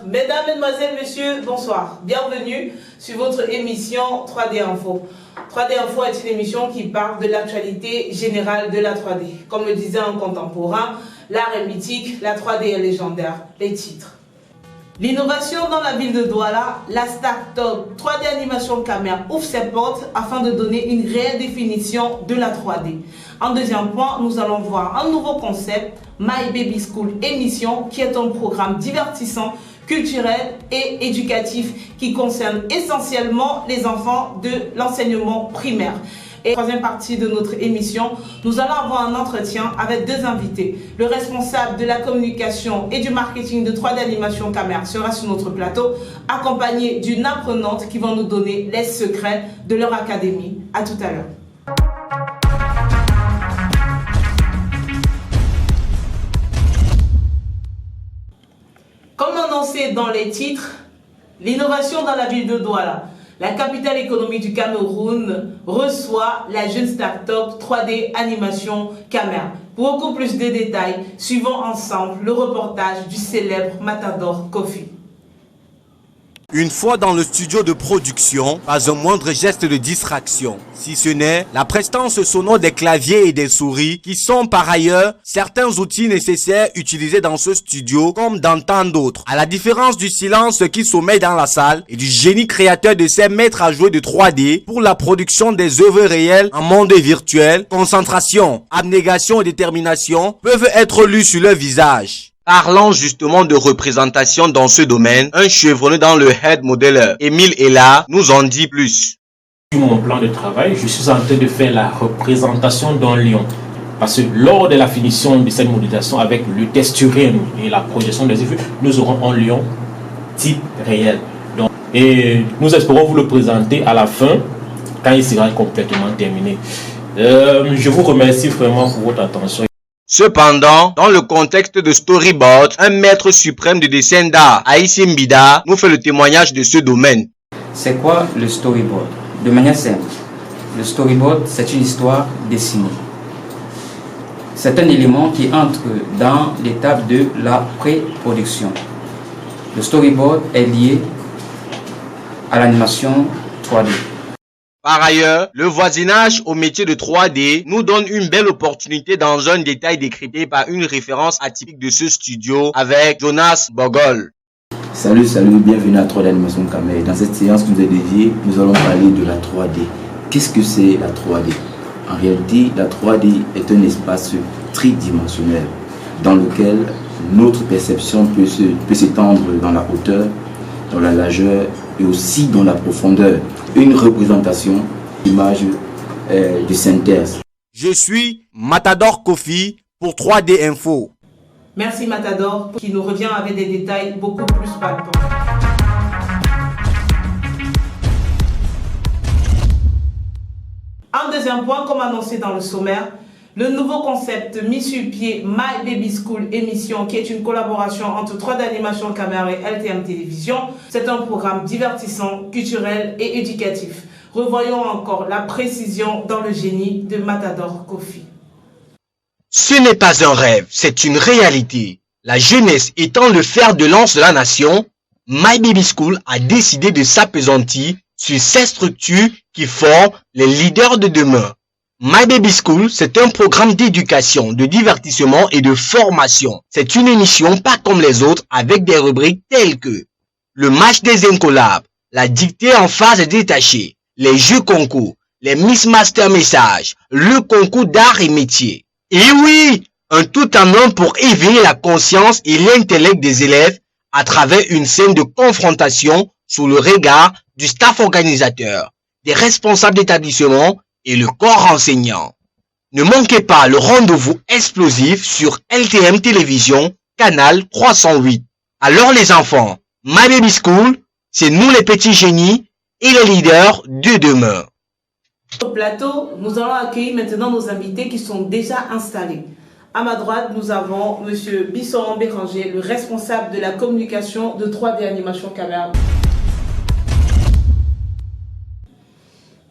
Mesdames, Mesdemoiselles, Messieurs, bonsoir. Bienvenue sur votre émission 3D Info. 3D Info est une émission qui parle de l'actualité générale de la 3D. Comme le disait un contemporain, l'art est mythique, la 3D est légendaire. Les titres. L'innovation dans la ville de Douala, la start-up 3D Animation Caméra ouvre ses portes afin de donner une réelle définition de la 3D. En deuxième point, nous allons voir un nouveau concept, My Baby School Émission, qui est un programme divertissant, culturel et éducatif qui concerne essentiellement les enfants de l'enseignement primaire. Et troisième partie de notre émission, nous allons avoir un entretien avec deux invités. Le responsable de la communication et du marketing de 3D Animation Caméra sera sur notre plateau, accompagné d'une apprenante qui va nous donner les secrets de leur académie. À tout à l'heure. Comme annoncé dans les titres, l'innovation dans la ville de Douala. La capitale économique du Cameroun reçoit la jeune start-up 3D Animation Caméra. Pour beaucoup plus de détails, suivons ensemble le reportage du célèbre Matador Kofi. Une fois dans le studio de production, pas un moindre geste de distraction, si ce n'est la prestance sonore des claviers et des souris qui sont par ailleurs certains outils nécessaires utilisés dans ce studio comme dans tant d'autres. À la différence du silence qui sommeille dans la salle et du génie créateur de ces maîtres à jouer de 3D pour la production des œuvres réelles en monde virtuel, concentration, abnégation et détermination peuvent être lus sur leur visage. Parlant justement de représentation dans ce domaine, un chevronné dans le head modeler, Émile Ella, nous en dit plus. Sur mon plan de travail, je suis en train de faire la représentation d'un lion. Parce que lors de la finition de cette modélisation avec le texturien et la projection des effets, nous aurons un lion type réel. Donc, et nous espérons vous le présenter à la fin, quand il sera complètement terminé. Je vous remercie vraiment pour votre attention. Cependant, dans le contexte de storyboard, un maître suprême de dessin d'art, Aïssim Mbida, nous fait le témoignage de ce domaine. C'est quoi le storyboard? De manière simple, le storyboard, c'est une histoire dessinée. C'est un élément qui entre dans l'étape de la pré-production. Le storyboard est lié à l'animation 3D. Par ailleurs, le voisinage au métier de 3D nous donne une belle opportunité dans un détail décrypté par une référence atypique de ce studio avec Jonas Bogol. Salut, bienvenue à 3D Animation Caméra. Dans cette séance qui nous est dédiée, nous allons parler de la 3D. Qu'est-ce que c'est la 3D? En réalité, la 3D est un espace tridimensionnel dans lequel notre perception peut s'étendre dans la hauteur, dans la largeur et aussi dans la profondeur. Une représentation d'image de synthèse. Je suis Matador Kofi pour 3D Info. Merci Matador qui nous revient avec des détails beaucoup plus palpants. En deuxième point, comme annoncé dans le sommaire, le nouveau concept mis sur pied My Baby School Émission, qui est une collaboration entre 3D Animation Caméra et LTM Télévision, c'est un programme divertissant, culturel et éducatif. Revoyons encore la précision dans le génie de Matador Kofi. Ce n'est pas un rêve, c'est une réalité. La jeunesse étant le fer de lance de la nation, My Baby School a décidé de s'appesantir sur ces structures qui forment les leaders de demain. My Baby School, c'est un programme d'éducation, de divertissement et de formation. C'est une émission pas comme les autres avec des rubriques telles que le match des incollables, la dictée en phase détachée, les jeux concours, les Miss Master Messages, le concours d'art et métier. Et oui, un tout en un pour éveiller la conscience et l'intellect des élèves à travers une scène de confrontation sous le regard du staff organisateur, des responsables d'établissement et le corps enseignant. Ne manquez pas le rendez-vous explosif sur LTM Télévision, canal 308. Alors les enfants, My Baby School, c'est nous les petits génies et les leaders de demain. Au plateau, nous allons accueillir maintenant nos invités qui sont déjà installés. À ma droite, nous avons M. Bissoran Béranger, le responsable de la communication de 3D Animation Caméra.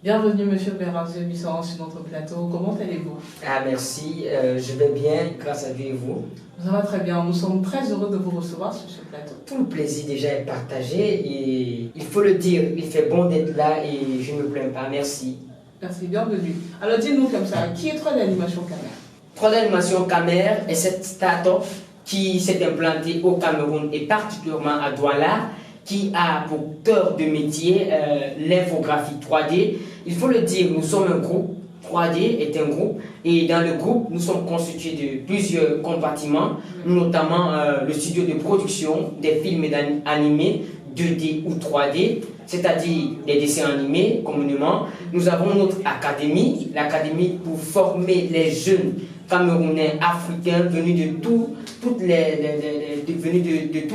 Bienvenue Monsieur Béranger Bisson sur notre plateau. Comment allez-vous? Ah merci, je vais bien, grâce à Dieu et vous. Ça va très bien, nous sommes très heureux de vous recevoir sur ce plateau. Tout le plaisir déjà est partagé et il faut le dire, il fait bon d'être là et je ne me plains pas, merci. Merci, bienvenue. Alors dis-nous comme ça, qui est 3D Animation Camer? 3D Animation Camer est cette start-up qui s'est implantée au Cameroun et particulièrement à Douala, qui a pour cœur de métier l'infographie 3D. Il faut le dire, nous sommes un groupe, 3D est un groupe, et dans le groupe, nous sommes constitués de plusieurs compartiments, notamment le studio de production des films animés 2D ou 3D, c'est-à-dire des dessins animés communément. Nous avons notre académie, l'académie pour former les jeunes Camerounais, Africains, venus de tous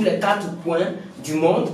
les 4 coins du monde,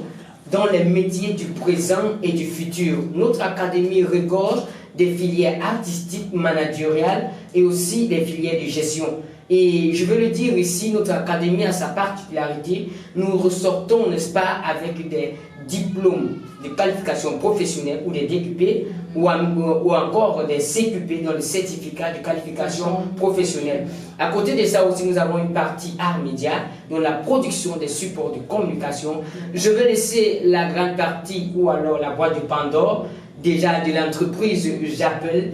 dans les métiers du présent et du futur. Notre académie regorge des filières artistiques, managériales et aussi des filières de gestion. Et je veux le dire ici, notre académie a sa particularité. Nous ressortons, n'est-ce pas, avec des diplômes de qualification professionnelle ou des DQP ou encore des CQP dans le certificat de qualification professionnelle. À côté de ça aussi, nous avons une partie art média dans la production des supports de communication. Je vais laisser la grande partie ou alors la boîte de Pandore déjà de l'entreprise. J'appelle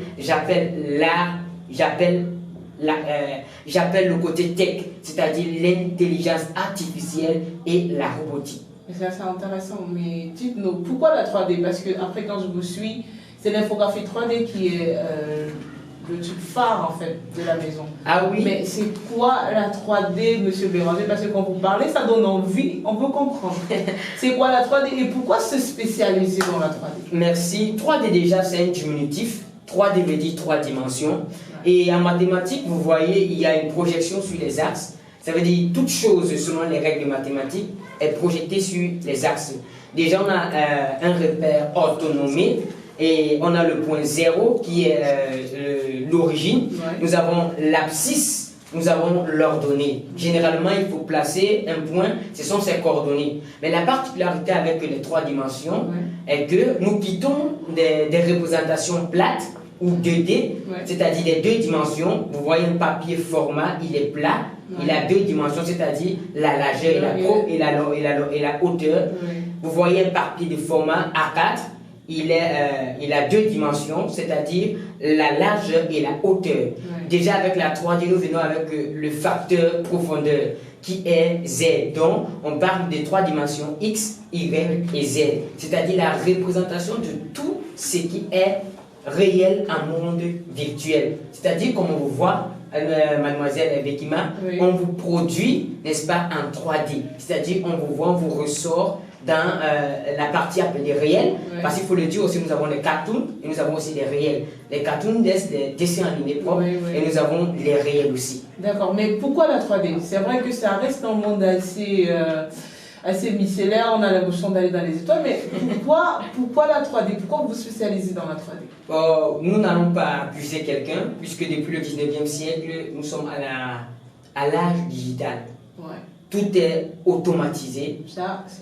le côté tech, c'est-à-dire l'intelligence artificielle et la robotique. C'est assez intéressant, mais dites-nous, pourquoi la 3D? Parce que après, quand je vous suis, c'est l'infographie 3D qui est le truc phare en fait de la maison. Ah oui. Mais c'est quoi la 3D, Monsieur Béranger? Parce que quand vous parlez, ça donne envie, on peut comprendre. C'est quoi la 3D et pourquoi se spécialiser dans la 3D? Merci. 3D déjà, c'est un diminutif. 3D veut dire 3 dimensions. Et en mathématiques, vous voyez, il y a une projection sur les axes. Ça veut dire toute chose selon les règles de mathématiques est projetée sur les axes. Déjà, on a un repère orthonomé et on a le point 0 qui est l'origine. Ouais. Nous avons l'abscisse, nous avons l'ordonnée. Généralement, il faut placer un point, ce sont ses coordonnées. Mais la particularité avec les 3 dimensions est que nous quittons des représentations plates ou 2D, c'est-à-dire des 2 dimensions. Vous voyez un papier format, il est plat, il a 2 dimensions, c'est-à-dire la largeur et la hauteur. Vous voyez un papier de format A4, il a 2 dimensions, c'est-à-dire la largeur et la hauteur. Déjà avec la 3D, nous venons avec le facteur profondeur qui est Z. Donc, on parle des 3 dimensions X, Y et Z, c'est-à-dire la représentation de tout ce qui est réel en monde virtuel. C'est-à-dire, comme on vous voit, mademoiselle Bekima, on vous produit, n'est-ce pas, en 3D. C'est-à-dire, on vous voit, on vous ressort dans la partie appelée réel. Parce qu'il faut le dire aussi, nous avons les cartoons et nous avons aussi les réels. Les cartoons, des dessins animés propres et nous avons les réels aussi. D'accord, mais pourquoi la 3D? C'est vrai que ça reste un monde assez micellaire, on a l'impression d'aller dans les étoiles, mais pourquoi la 3D? Pourquoi vous spécialisez dans la 3D? Nous n'allons pas accuser quelqu'un, puisque depuis le 19e siècle, nous sommes à l'âge digital. Tout est automatisé,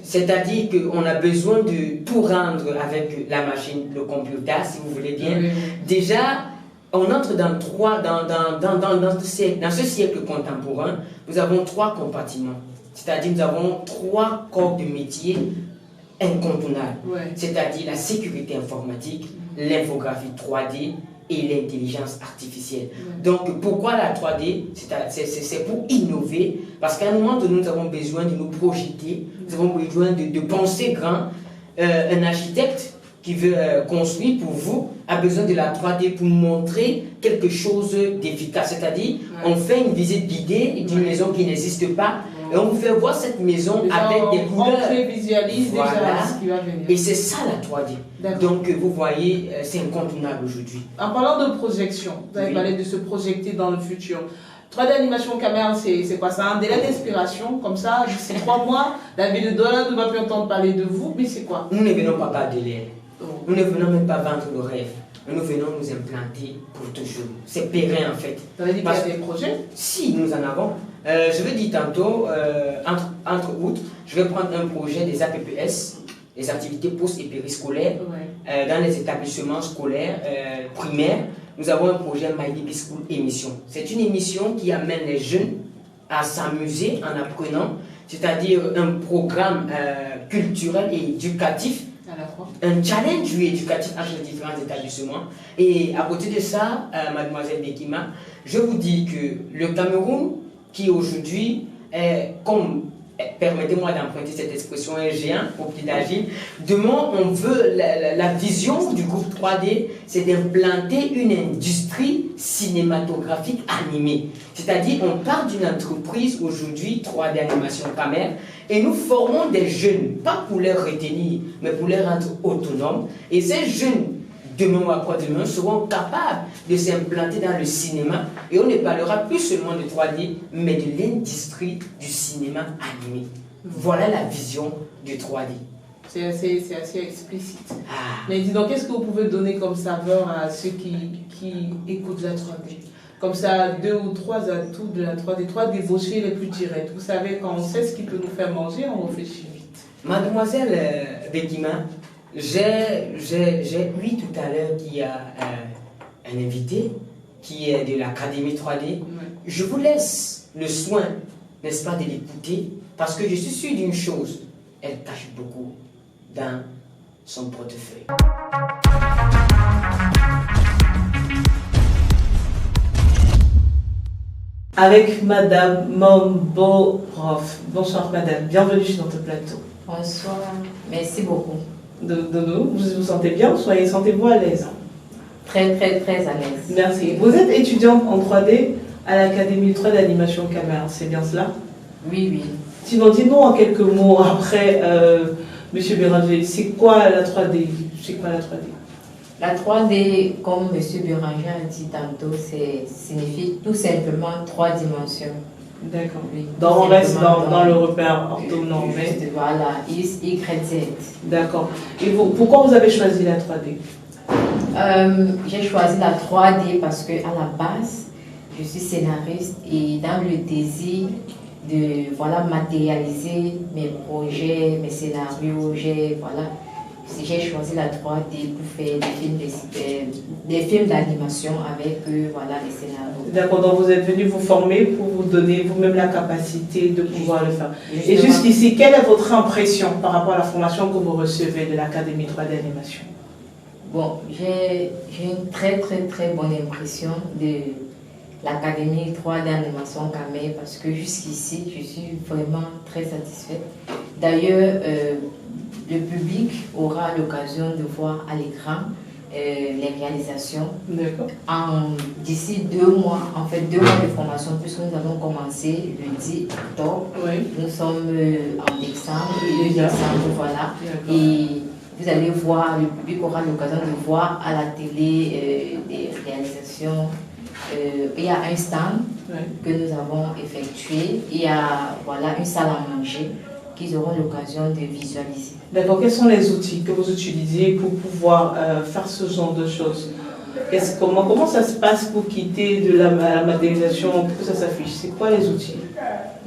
c'est-à-dire qu'on a besoin de tout rendre avec la machine, le computer, si vous voulez bien. Déjà, on entre dans ce siècle contemporain, nous avons 3 compartiments. C'est-à-dire nous avons 3 corps de métier incontournables. C'est-à-dire la sécurité informatique, l'infographie 3D et l'intelligence artificielle. Donc pourquoi la 3D? C'est pour innover, parce qu'à un moment donné, nous avons besoin de nous projeter, nous avons besoin de penser grand. Un architecte qui veut construire pour vous a besoin de la 3D pour montrer quelque chose d'efficace. C'est-à-dire, on fait une visite guidée d'une maison qui n'existe pas et on vous fait voir cette maison déjà avec des couleurs. On visualise déjà ce qui va venir. Et c'est ça la 3D. Donc vous voyez, c'est incontournable aujourd'hui. En parlant de projection, vous avez parlé de se projeter dans le futur. 3D Animation Camer, c'est quoi? C'est un délai d'inspiration, comme ça, d'ici 3 mois, la ville de Douala ne va plus entendre parler de vous, mais c'est quoi? Nous ne venons pas par délai. Nous ne venons même pas vendre le rêve. Nous venons nous implanter pour toujours. C'est pérenne en fait. Vous avez dit qu'il y a des projets? Si, nous en avons. Je vais dire tantôt, entre autres, je vais prendre un projet des APPS les activités post et périscolaires Ouais. dans les établissements scolaires primaires. Nous avons un projet My Baby School Émission. C'est une émission qui amène les jeunes à s'amuser en apprenant, c'est-à-dire un programme culturel et éducatif, À la fois. un challenge éducatif entre les différents établissements. Et à côté de ça, mademoiselle Bekima, je vous dis que le Cameroun, qui aujourd'hui est comme, permettez-moi d'emprunter cette expression, un géant au pied d'agile, demain on veut, la vision du groupe 3D, c'est d'implanter une industrie cinématographique animée. C'est-à-dire, on part d'une entreprise aujourd'hui, 3D Animation Camer, et nous formons des jeunes, pas pour les retenir, mais pour les rendre autonomes. Et ces jeunes, demain ou après-demain, seront capables de s'implanter dans le cinéma. Et on ne parlera plus seulement de 3D, mais de l'industrie du cinéma animé. Voilà la vision du 3D. C'est assez explicite. Ah. Mais dis donc, qu'est-ce que vous pouvez donner comme saveur à ceux qui écoutent la 3D? Comme ça, 2 ou 3 atouts de la 3D, 3 débauchés les plus directs. Vous savez, quand on sait ce qui peut nous faire manger, on réfléchit vite. Mademoiselle Bekima, j'ai lu tout à l'heure qu'il y a un invité qui est de l'Académie 3D. Ouais. Je vous laisse le soin, n'est-ce pas, de l'écouter, parce que je suis sûr d'une chose, elle cache beaucoup dans son portefeuille. Avec Madame Momborov. Bonsoir Madame, bienvenue sur notre plateau. Bonsoir, merci beaucoup. De nous, vous vous sentez bien? Sentez-vous à l'aise? Très, très, très à l'aise. Merci. Vous êtes étudiante en 3D à l'Académie 3D d'animation Camer, c'est bien cela? Oui, oui. Sinon, dis-nous en quelques mots après, Monsieur Béranger, c'est quoi la 3D? C'est quoi la 3D? La 3D, comme M. Béranger a dit tantôt, signifie tout simplement 3 dimensions. D'accord. Oui, On tout reste simplement dans le repère orthonormé. Juste, voilà, X, Y, Z. D'accord. Et vous, pourquoi vous avez choisi la 3D? J'ai choisi la 3D parce que à la base, je suis scénariste et dans le désir de matérialiser mes projets, mes scénarios, j'ai choisi la 3D pour faire des films d'animation avec les scénarios. D'accord, donc vous êtes venu vous former pour vous donner vous-même la capacité de pouvoir le faire. Et Justement. jusqu'ici, quelle est votre impression par rapport à la formation que vous recevez de l'Académie 3D Animation? Bon, j'ai une très très très bonne impression de l'Académie 3D Animation Camer parce que jusqu'ici, je suis vraiment très satisfaite. D'ailleurs, le public aura l'occasion de voir à l'écran les réalisations. D'accord. D'ici 2 mois, en fait 2 mois de formation, puisque nous avons commencé le 10 octobre. Oui. Nous sommes en décembre, le Déjà. décembre, voilà. D'accord. Et vous allez voir, le public aura l'occasion de voir à la télé des réalisations. Il y a un stand Oui. que nous avons effectué. Il y a une salle à manger qu'ils auront l'occasion de visualiser. D'accord, quels sont les outils que vous utilisez pour pouvoir faire ce genre de choses? Comment ça se passe pour quitter de la matérialisation, pour que ça s'affiche? C'est quoi les outils?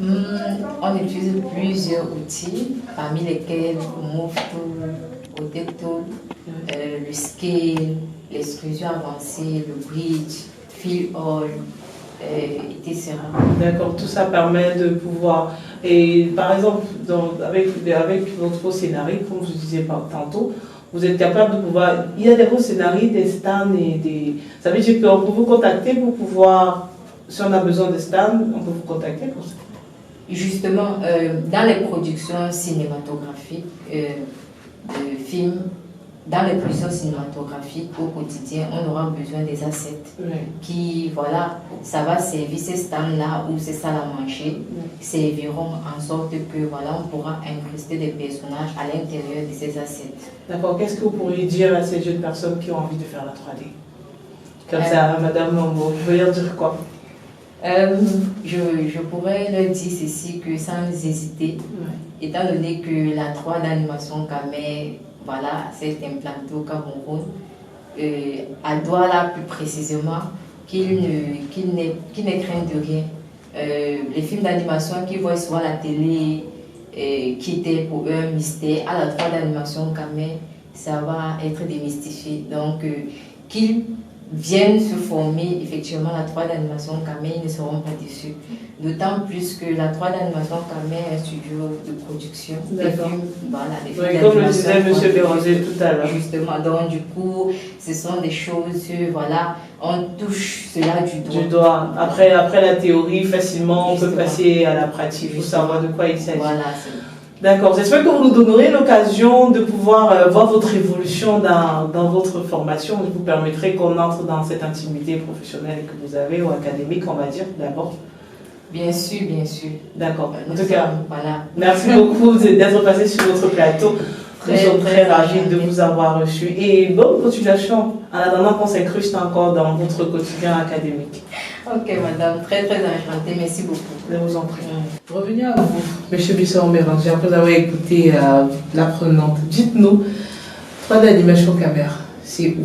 On utilise plusieurs outils, parmi lesquels Move Tool, Odec Tool, le scale, l'extrusion avancée, le bridge, fill all, etc. D'accord, tout ça permet de pouvoir... Et par exemple, avec votre scénario, comme je disais tantôt, vous êtes capable de pouvoir... Il y a des beaux scénarios, des stands et des... Ça veut dire qu'on peut vous contacter pour pouvoir... Si on a besoin de stands, on peut vous contacter pour ça. Justement, dans les productions cinématographiques de films, dans les productions cinématographiques au quotidien, on aura besoin des assets qui, ça va servir ces stands-là ou ces salles à manger, serviront en sorte que, on pourra incruster des personnages à l'intérieur de ces assets. D'accord, qu'est-ce que vous pourriez dire à ces jeunes personnes qui ont envie de faire la 3D? Comme ça, Madame Mambo, vous voulez leur dire quoi? Je pourrais leur dire ceci, que sans hésiter, étant donné que la 3D d'animation Camer s'est implantée au Cameroun, à Douala plus précisément, qu'il n'ait craint de rien. Les films d'animation qu'ils voient sur la télé, qui était pour eux un mystère. À la 3D animation Kamer, ça va être démystifié. Donc, qu'ils viennent se former effectivement la 3D animation Kamer, ils ne seront pas déçus. D'autant plus que la 3D animation Kamer est un studio de production. D'accord. Voilà, des Oui, films comme le d'animation disait M. Béranger tout à l'heure. Justement, donc du coup, ce sont des choses, voilà, on touche cela du doigt. Du doigt. Après la théorie, facilement, on peut Justement. passer à la pratique. Il faut savoir de quoi il s'agit. Voilà, D'accord. J'espère que vous nous donnerez l'occasion de pouvoir voir votre évolution dans votre formation. Vous permettrez qu'on entre dans cette intimité professionnelle que vous avez, ou académique, on va dire, d'abord. bien sûr, bien sûr. D'accord. En Nous tout cas, sommes, voilà. merci beaucoup d'être passé sur notre plateau. Nous sommes très ravis de vous avoir reçu. Et bonne continuation en attendant qu'on s'incruste encore dans votre quotidien académique. Ok, madame, très très enchantée. Merci beaucoup. Je vous en prie. Revenons à vous, M. Bissau-Béranger, après avoir écouté l'apprenante. Dites-nous, 3D animation Kamer, c'est où?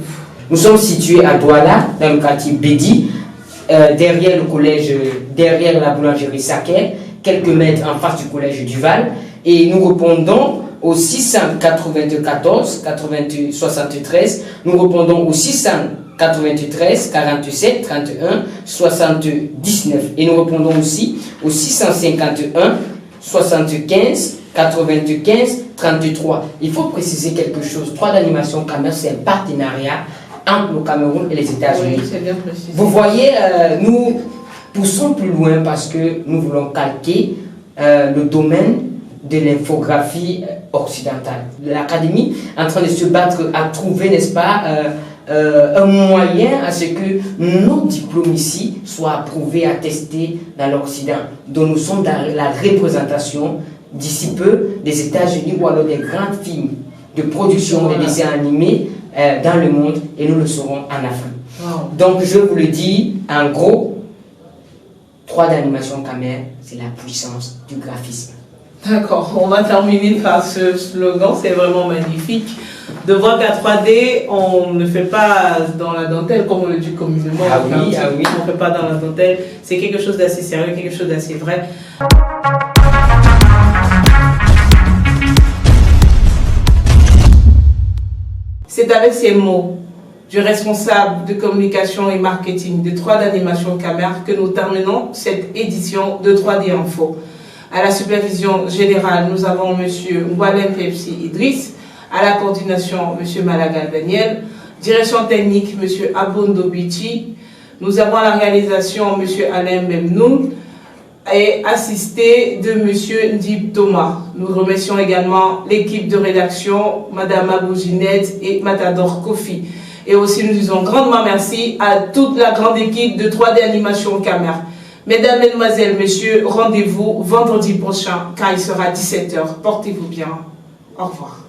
Nous sommes situés à Douala, dans le quartier Bédi, derrière le collège, derrière la boulangerie Saker, quelques mètres en face du collège Duval. Et nous répondons au 694 80 73. Nous répondons au 693 47 31 79. Et nous répondons aussi au 651 75 95 33. Il faut préciser quelque chose. 3D animation Kamer, c'est un partenariat entre le Cameroun et les États-Unis. Oui, c'est bien précisé. Vous voyez, nous poussons plus loin parce que nous voulons calquer le domaine de l'infographie occidentale. L'Académie est en train de se battre à trouver, n'est-ce pas, un moyen à ce que nos diplômes ici soient approuvés, attestés dans l'Occident, dont nous sommes dans la représentation d'ici peu des États-Unis ou alors des grands films de production des dessins animés dans le monde, et nous le serons en Afrique. Wow. Donc je vous le dis, en gros, 3D animation Kamer, c'est la puissance du graphisme. D'accord, on va terminer par ce slogan, c'est vraiment magnifique. De voir qu'à 3D, on ne fait pas dans la dentelle, comme on le dit communément. Ah oui, on ne fait pas dans la dentelle. C'est quelque chose d'assez sérieux, quelque chose d'assez vrai. C'est avec ces mots du responsable de communication et marketing de 3D Animation Kamer que nous terminons cette édition de 3D Info. À la supervision générale, nous avons M. Mwalem Pepsi Idriss. À la coordination, M. Malagal Daniel. Direction technique, M. Abondo Bichi. Nous avons la réalisation, M. Alain Memnoun. Et assisté de M. Ndib Thomas. Nous remercions également l'équipe de rédaction, Mme Abou Ginette et Matador Kofi. Et aussi, nous disons grandement merci à toute la grande équipe de 3D Animation Kamer. Mesdames, Mesdemoiselles, Messieurs, rendez-vous vendredi prochain quand il sera 17h. Portez-vous bien. Au revoir.